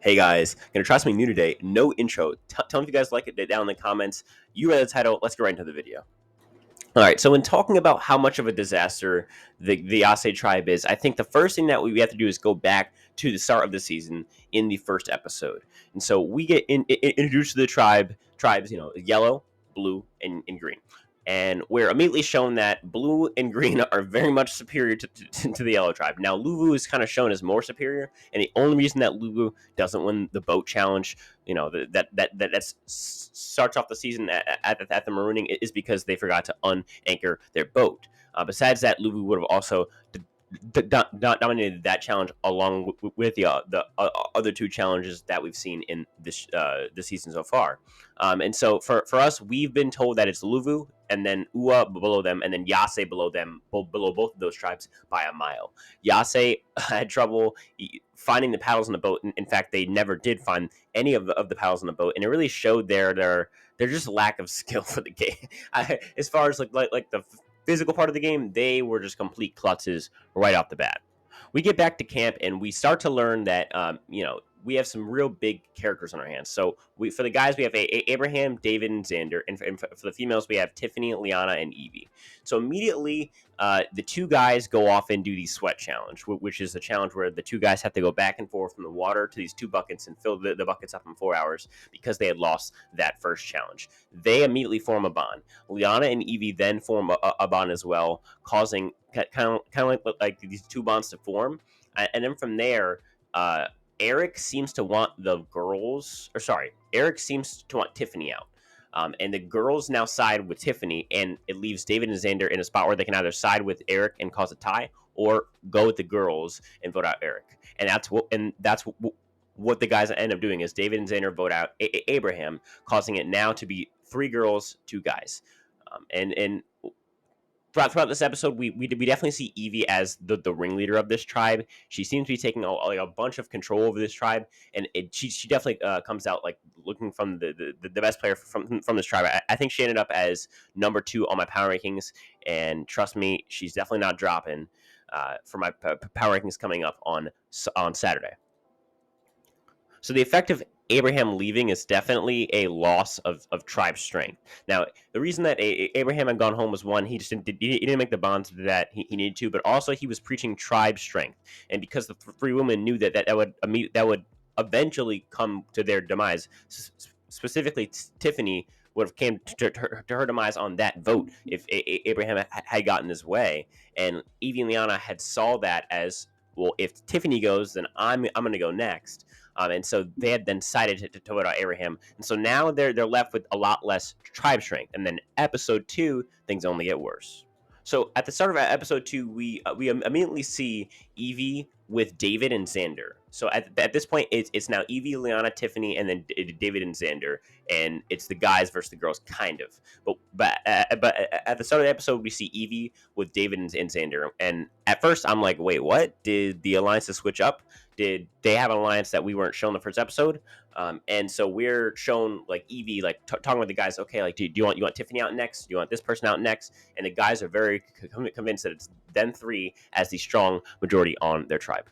Hey guys, gonna try something new today. No intro. Tell me if you guys like it down in the comments. You read the title. Let's get right into the video. All right. So, in talking about how much of a disaster the Yase tribe is, I think the first thing that we have to do is go back to the start of the season in the first episode. And so we get introduced to the tribes, yellow, blue, and green. And we're immediately shown that blue and green are very much superior to the yellow tribe. Now, Luvu is kind of shown as more superior, and the only reason that Luvu doesn't win the boat challenge, that starts off the season at the marooning is because they forgot to unanchor their boat. Besides that, Luvu would have also dominated that challenge along with the other two challenges that we've seen in this season so far. And so for us, we've been told that it's Luvu and then Ua below them, and then Yase below them, below both of those tribes by a mile. Yase had trouble finding the paddles in the boat. In fact, they never did find any of the paddles in the boat, and it really showed their just lack of skill for the game. As far as like the physical part of the game, they were just complete klutzes right off the bat. We get back to camp and we start to learn that we have some real big characters on our hands. So for the guys, we have Abraham, David, and Xander, and for the females, we have Tiffany, Liana, and Evie. So immediately, the two guys go off and do the sweat challenge, which is a challenge where the two guys have to go back and forth from the water to these two buckets and fill the buckets up in 4 hours because they had lost that first challenge. They immediately form a bond. Liana and Evie then form a bond as well, causing kind of like these two bonds to form, and then from there, Eric seems to want Eric seems to want Tiffany out. And the girls now side with Tiffany, and it leaves David and Xander in a spot where they can either side with Eric and cause a tie, or go with the girls and vote out Eric. And that's what the guys end up doing is David and Xander vote out Abraham, causing it now to be 3 girls, 2 guys. And throughout this episode, we definitely see Evie as the ringleader of this tribe. She seems to be taking a bunch of control over this tribe, and she definitely comes out like looking from the best player from this tribe. I think she ended up as number 2 on my power rankings, and trust me, she's definitely not dropping for my power rankings coming up on Saturday. So the effect of Abraham leaving is definitely a loss of tribe strength. Now, the reason that Abraham had gone home was, one, he didn't make the bonds that he needed to, but also he was preaching tribe strength, and because the 3 women knew that would eventually come to their demise. Specifically, Tiffany would have came to her demise on that vote if Abraham had gotten his way, and Evie and Liana had saw that as, well, if Tiffany goes, then I'm going to go next. And so they had then decided to vote out Abraham. And so now they're left with a lot less tribe strength. And then episode 2, things only get worse. So at the start of episode 2, we immediately see Evie with David and Xander. So at this point, it's now Evie, Liana, Tiffany, and then David and Xander, and it's the guys versus the girls, kind of. But at the start of the episode, we see Evie with David and Xander, and at first I'm like, wait, what? Did the alliances switch up? Did they have an alliance that we weren't shown in the first episode? And so we're shown like Evie, like talking with the guys. Okay, like do you want Tiffany out next? Do you want this person out next? And the guys are very convinced that it's them 3 as the strong majority on their tribe.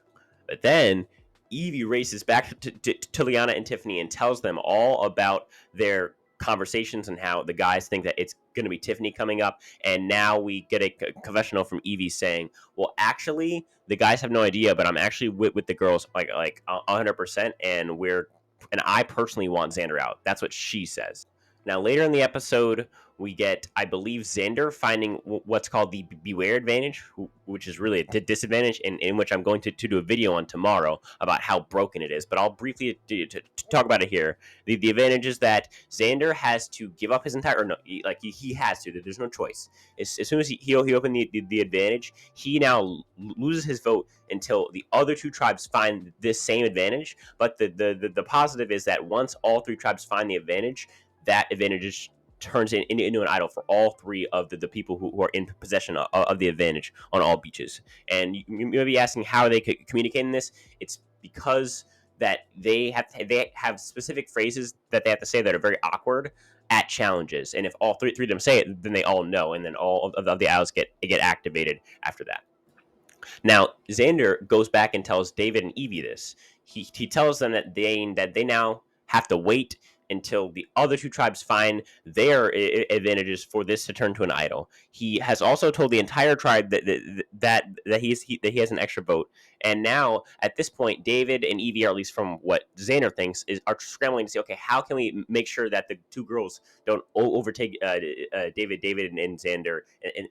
But then Evie races back to Liana and Tiffany and tells them all about their conversations and how the guys think that it's going to be Tiffany coming up. And now we get a confessional from Evie saying, well, actually, the guys have no idea, but I'm actually with the girls like 100%, and I personally want Xander out. That's what she says. Now, later in the episode, we get, I believe, Xander finding what's called the Beware advantage, which is really a disadvantage, in which I'm going to do a video on tomorrow about how broken it is. But I'll briefly to talk about it here. The advantage is that Xander has to give up his entire, or no, he has to. There's no choice. As soon as he opened the advantage, he now loses his vote until the other 2 tribes find this same advantage. But the positive is that once all 3 tribes find the advantage, that advantage turns into an idol for all 3 of the people who are in possession of the advantage on all beaches. And you may be asking how they could communicate in this. It's because that they have specific phrases that they have to say that are very awkward at challenges. And if all three of them say it, then they all know, and then all of the idols get activated after that. Now, Xander goes back and tells David and Evie this. he tells them that they now have to wait until the other two tribes find their advantages for this to turn to an idol. He has also told the entire tribe that he has an extra vote. And now at this point, David and Evie, or at least from what Xander thinks, are scrambling to say, okay, how can we make sure that the two girls don't overtake David and Xander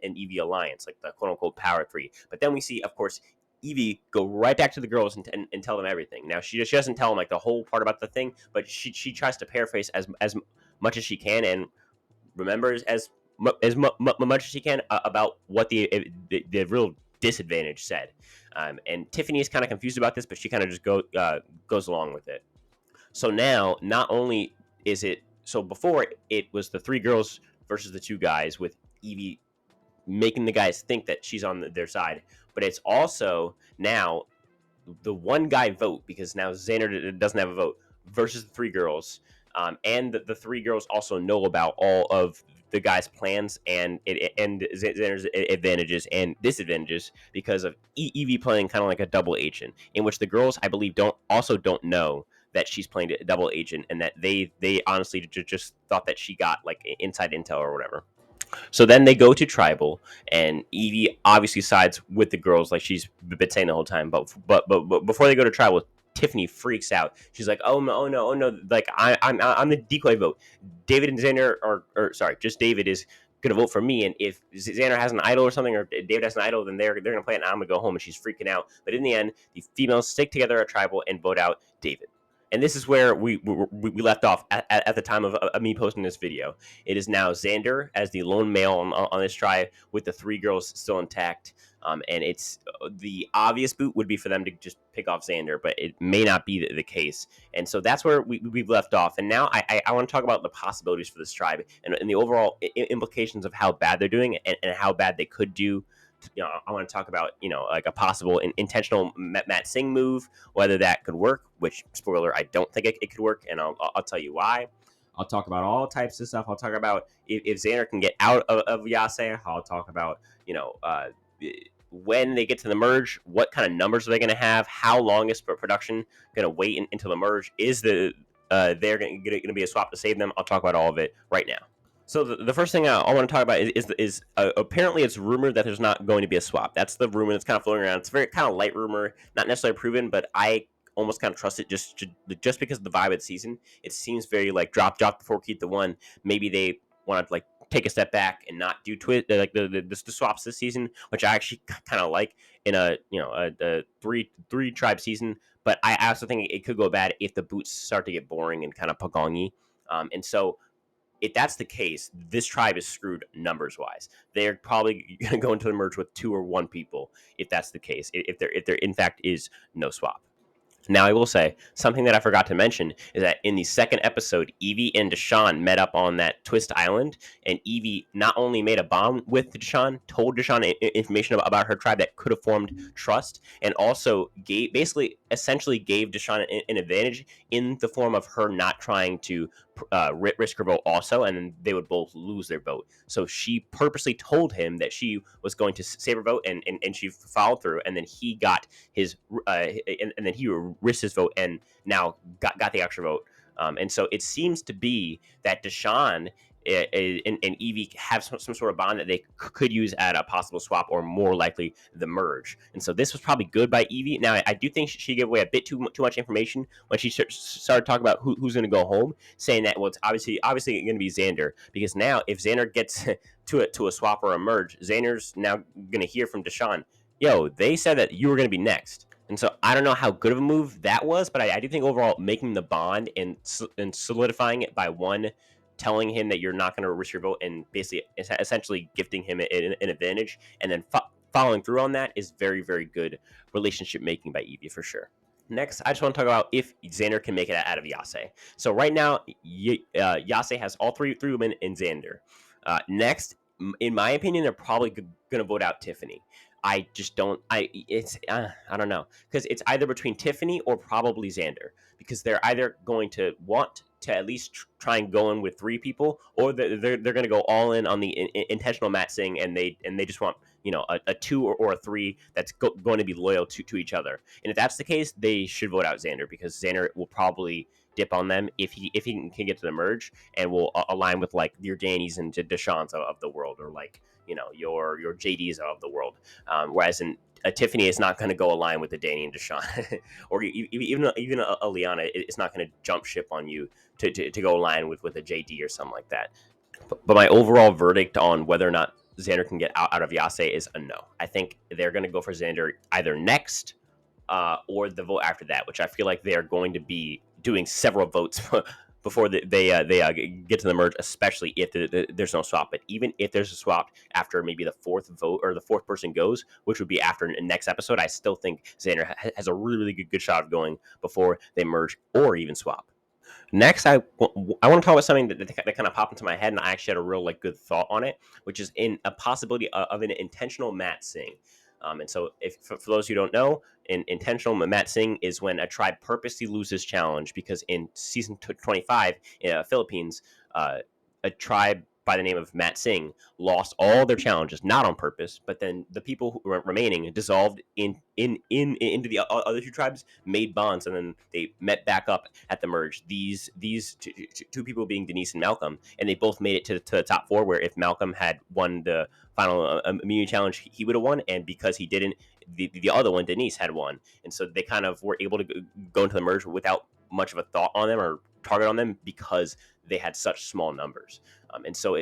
and Evie alliance, like the quote unquote power three. But then we see, of course, Evie go right back to the girls and tell them everything. Now she doesn't tell them like the whole part about the thing, but she tries to paraphrase as much as she can and remembers much as she can about what the real disadvantage said. And Tiffany is kind of confused about this, but she kind of just goes along with it. So now, not only is it so before it was the three girls versus the two guys with Evie making the guys think that she's on their side, but it's also now the one guy vote because now Xander doesn't have a vote versus the three girls, and the three girls also know about all of the guys' plans and Xander's advantages and disadvantages because of Evie playing kind of like a double agent, in which the girls I believe don't know that she's playing a double agent and that they honestly just thought that she got like inside intel or whatever. So then they go to tribal, and Evie obviously sides with the girls, like she's been saying the whole time. But before they go to tribal, Tiffany freaks out. She's like, "Oh no, oh no, oh no! Like I'm the decoy vote. David and Xander or sorry, just David is gonna vote for me. And if Xander has an idol or something, or David has an idol, then they're gonna play it, and I'm gonna go home." And she's freaking out. But in the end, the females stick together at tribal and vote out David. And this is where we left off at the time of me posting this video. It is now Xander as the lone male on this tribe with the three girls still intact. And it's the obvious boot would be for them to just pick off Xander, but it may not be the case. And so that's where we've left off. And now I want to talk about the possibilities for this tribe and the overall implications of how bad they're doing and how bad they could do. I want to talk about, like a possible intentional Matt Singh move, whether that could work, which, spoiler, I don't think it could work, and I'll tell you why. I'll talk about all types of stuff. I'll talk about if Xander can get out of Yase. I'll talk about, when they get to the merge, what kind of numbers are they going to have? How long is production going to wait until the merge? Is there going to be a swap to save them? I'll talk about all of it right now. So the first thing I want to talk about is apparently it's rumored that there's not going to be a swap. That's the rumor that's kind of floating around. It's a very kind of light rumor, not necessarily proven, but I almost kind of trust it just because of the vibe of the season. It seems very like drop before keep the one. Maybe they want to like take a step back and not do like the swaps this season, which I actually kind of like in a three tribe season. But I also think it could go bad if the boots start to get boring and kind of pagongy. And so if that's the case, this tribe is screwed numbers wise. They're probably going to go into the merge with 2 or 1 people if that's the case. If there in fact is no swap. Now, I will say something that I forgot to mention is that in the second episode, Evie and Deshawn met up on that Twist Island, and Evie not only made a bond with Deshawn, told Deshawn information about her tribe that could have formed trust, and also essentially gave Deshawn an advantage in the form of her not trying to risk her vote also, and then they would both lose their vote. So she purposely told him that she was going to save her vote, and she followed through, and then he got his and then he risked his vote and now got the extra vote. And so it seems to be that Deshawn and Evie have some sort of bond that they could use at a possible swap or more likely the merge. And so this was probably good by Evie. Now, I do think she gave away a bit too much information when she started talking about who's going to go home, saying that, well, it's obviously going to be Xander, because now if Xander gets to a swap or a merge, Xander's now going to hear from Deshawn, yo, they said that you were going to be next. And so I don't know how good of a move that was, but I do think overall making the bond and solidifying it by one telling him that you're not going to risk your vote and basically essentially gifting him an advantage and then following through on that is very, very good relationship making by Evie for sure. Next, I just want to talk about if Xander can make it out of Yase. So right now, Yase has all three women in Xander. Next, in my opinion, they're probably going to vote out Tiffany. I just don't. I don't know, because it's either between Tiffany or probably Xander, because they're either going to want to at least try and go in with 3 people, or they're going to go all in on the intentional Matt Singh, and they just want a 2 or a 3 that's going to be loyal to each other. And if that's the case, they should vote out Xander, because Xander will probably dip on them if he can get to the merge, and will align with like your Dannys and Deshans of the world, or like your JDs of the world. Whereas in Tiffany is not going to go align with the Danny and Deshaun, or even a Liana is not going to jump ship on you to go align with a JD or something like that. But my overall verdict on whether or not Xander can get out of Yase is a no. I think they're going to go for Xander either next or the vote after that, which I feel like they are going to be doing several votes before they get to the merge, especially if there's no swap. But even if there's a swap after maybe the fourth vote or the fourth person goes, which would be after next episode, I still think Xander has a really good shot of going before they merge or even swap. Next, I want to talk about something that kind of popped into my head, and I actually had a real good thought on it, which is in a possibility of an intentional mat sing. And so, if for those who don't know, intentional mat sing is when a tribe purposely loses challenge, because in season 25 in Philippines, a tribe by the name of Mat Singh lost all their challenges, not on purpose, but then the people who were remaining dissolved into the other two tribes, made bonds, and then they met back up at the merge. These two people being Denise and Malcolm, and they both made it to the top four. Where if Malcolm had won the final immunity challenge, he would have won, and because he didn't, the other one, Denise, had won, and so they kind of were able to go into the merge without much of a thought on them or target on them, because they had such small numbers. And so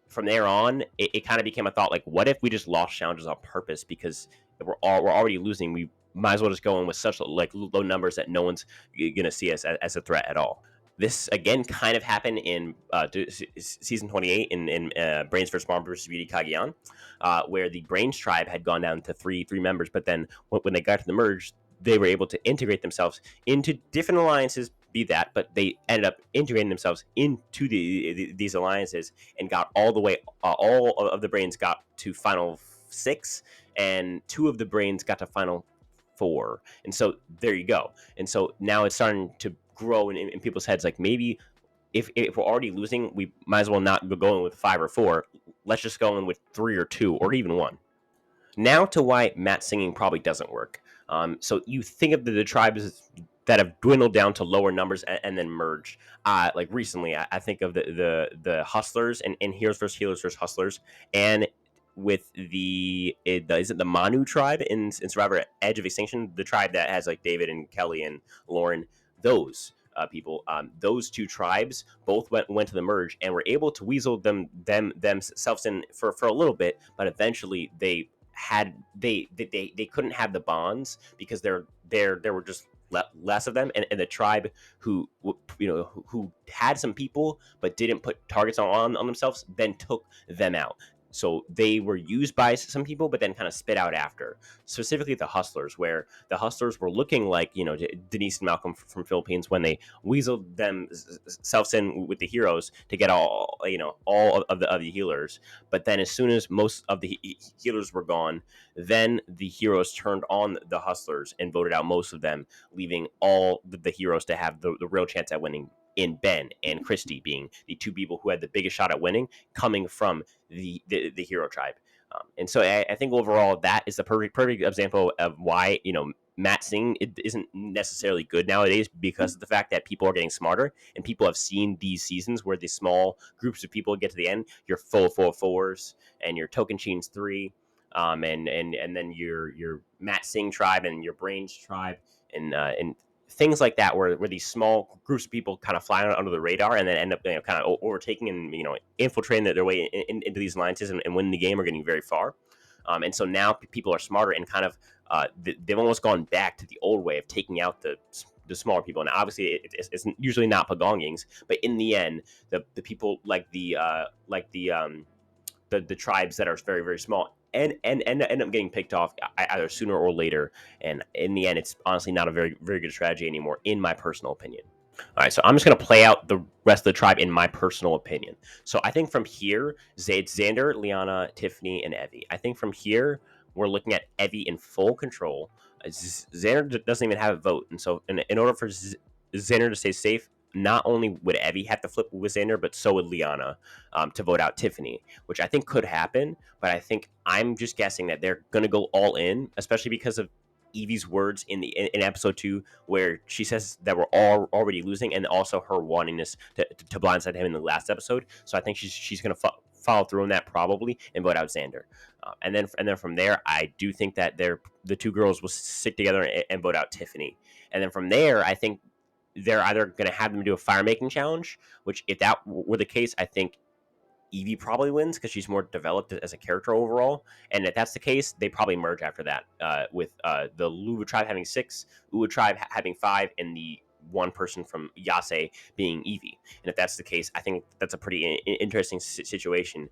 from there on, it kind of became a thought, like, what if we just lost challenges on purpose? Because we're already losing. We might as well just go in with such like low numbers that no one's going to see us as a threat at all. This again kind of happened in season 28 in Brains vs. Bomb vs. Beauty Cagayan, where the Brains tribe had gone down to three members, but then when they got to the merge, they were able to integrate themselves into different alliances, be that, but they ended up integrating themselves into these alliances and got all the way. All of the Brains got to final 6, and 2 of the Brains got to final 4, and so there you go. And so now it's starting to grow in people's heads, like, maybe if we're already losing, we might as well not go in with 5 or 4. Let's just go in with 3 or 2 or even 1. Now to why mat singing probably doesn't work. So you think of the tribes that have dwindled down to lower numbers and then merged. Like recently, I think of the Hustlers and Heroes vs. Healers vs. Hustlers, and with is it the Manu tribe in Survivor Edge of Extinction, the tribe that has like David and Kelly and Lauren, those people, those two tribes both went to the merge and were able to weasel themselves in for a little bit, but eventually they couldn't have the bonds because there were just less of them, and the tribe who had some people but didn't put targets on themselves then took them out. So they were used by some people, but then kind of spit out after. Specifically, the Hustlers, where the Hustlers were looking like Denise and Malcolm from Philippines when they weaseled themselves in with the heroes to get all of the healers. But then, as soon as most of the healers were gone, then the heroes turned on the Hustlers and voted out most of them, leaving all the heroes to have the real chance at winning, in Ben and Christy being the two people who had the biggest shot at winning, coming from the hero tribe. And so I think overall that is the perfect example of why mat sing isn't necessarily good nowadays, because of the fact that people are getting smarter and people have seen these seasons where the small groups of people get to the end, your full 4-4s and your Tocantins 3, and then your mat sing tribe and your Brains tribe and things like that, where these small groups of people kind of fly under the radar and then end up kind of overtaking and infiltrating their way into these alliances and winning the game or getting very far. And so now people are smarter and kind of they've almost gone back to the old way of taking out the smaller people. And obviously it's usually not Pagongings, but in the end, the people like the tribes that are very, very small and end up getting picked off either sooner or later. And in the end, it's honestly not a very, very good strategy anymore, in my personal opinion. All right, so I'm just going to play out the rest of the tribe in my personal opinion. So I think from here, Xander, Liana, Tiffany, and Evie. I think from here, we're looking at Evie in full control. Xander doesn't even have a vote. And so in order for Xander to stay safe, not only would Evie have to flip with Xander, but so would Liana to vote out Tiffany, which I think could happen. But I think I'm just guessing that they're going to go all in, especially because of Evie's words in episode 2, where she says that we're all already losing, and also her wantingness to blindside him in the last episode. So I think she's going to follow through on that probably and vote out Xander. And then from there, I do think that the two girls will stick together and vote out Tiffany. And then from there, I think they're either going to have them do a fire making challenge, which if that were the case, I think Evie probably wins because she's more developed as a character overall. And if that's the case, they probably merge after that, with the Luva tribe having 6, Uwa tribe having 5, and the one person from Yase being Evie. And if that's the case, I think that's a pretty interesting situation.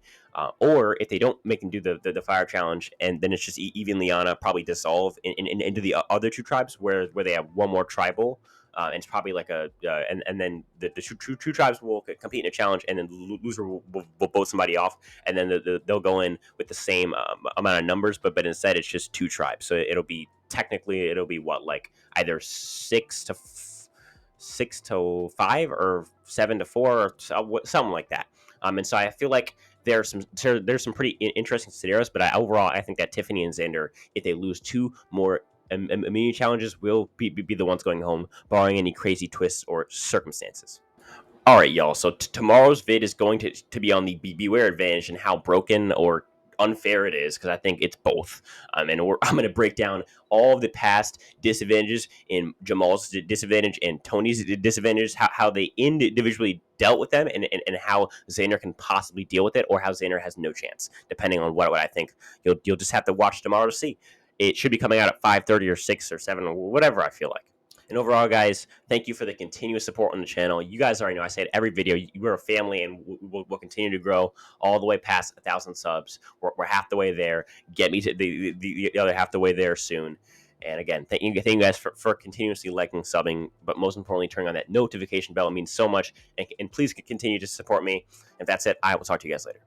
Or if they don't make them do the fire challenge, and then it's just Evie and Liana probably dissolve into the other two tribes where they have one more tribal. And it's probably like and then the two tribes will compete in a challenge, and then the loser will vote somebody off, and then they'll go in with the same amount of numbers, but instead it's just 2 tribes. So it'll be what, like either 6-5 or 7-4 or something like that. And so I feel like there's some pretty interesting scenarios, but overall I think that Tiffany and Xander, if they lose 2 more immunity challenges, will be the ones going home, barring any crazy twists or circumstances. All right, y'all. So tomorrow's vid is going to be on the Beware Advantage and how broken or unfair it is, because I think it's both. And I'm going to break down all of the past disadvantages in Jamal's disadvantage and Tony's disadvantages, how they individually dealt with them, and how Xander can possibly deal with it, or how Xander has no chance, depending on what I think. You'll just have to watch tomorrow to see. It should be coming out at 5:30 or 6 or 7 or whatever I feel like. And overall, guys, thank you for the continuous support on the channel. You guys already know, I say it every video, we're a family, and we'll continue to grow all the way past 1,000 subs. We're half the way there. Get me to the other half the way there soon. And again, thank you guys for continuously liking, subbing, but most importantly, turning on that notification bell. It means so much. And please continue to support me. If that's it, I will talk to you guys later.